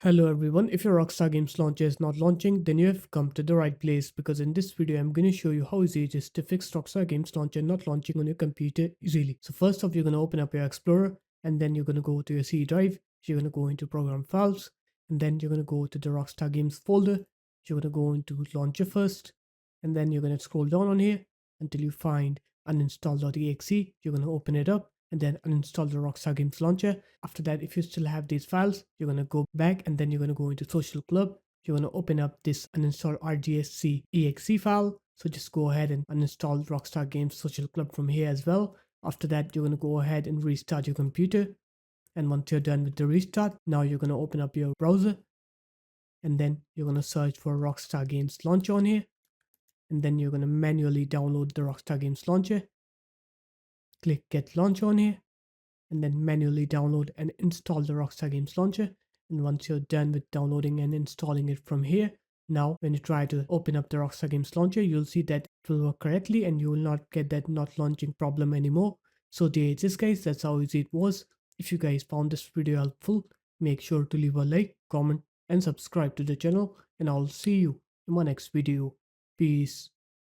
Hello everyone, if your Rockstar Games Launcher is not launching, then you have come to the right place because in this video I'm going to show you how easy it is to fix Rockstar Games Launcher not launching on your computer easily. So first off, you're going to open up your Explorer and then you're going to go to your C drive, you're going to go into Program Files, and then you're going to go to the Rockstar Games folder, you're going to go into Launcher first, and then you're going to scroll down on here until you find uninstall.exe, you're going to open it up and then uninstall the Rockstar Games Launcher. After that, if you still have these files, you're going to go back and then you're going to go into Social Club. You're going to open up this uninstall RGSC.exe file. So just go ahead and uninstall Rockstar Games Social Club from here as well. After that, you're going to go ahead and restart your computer. And once you're done with the restart, now you're going to open up your browser and then you're going to search for Rockstar Games Launcher on here. And then you're going to manually download the Rockstar Games Launcher. Click Get Launcher on here and then manually download and install the Rockstar Games Launcher. And once you're done with downloading and installing it from here, now when you try to open up the Rockstar Games Launcher, you'll see that it will work correctly and you will not get that not launching problem anymore. So there it is guys, that's how easy it was. If you guys found this video helpful, make sure to leave a like, comment and subscribe to the channel, and I'll see you in my next video. Peace.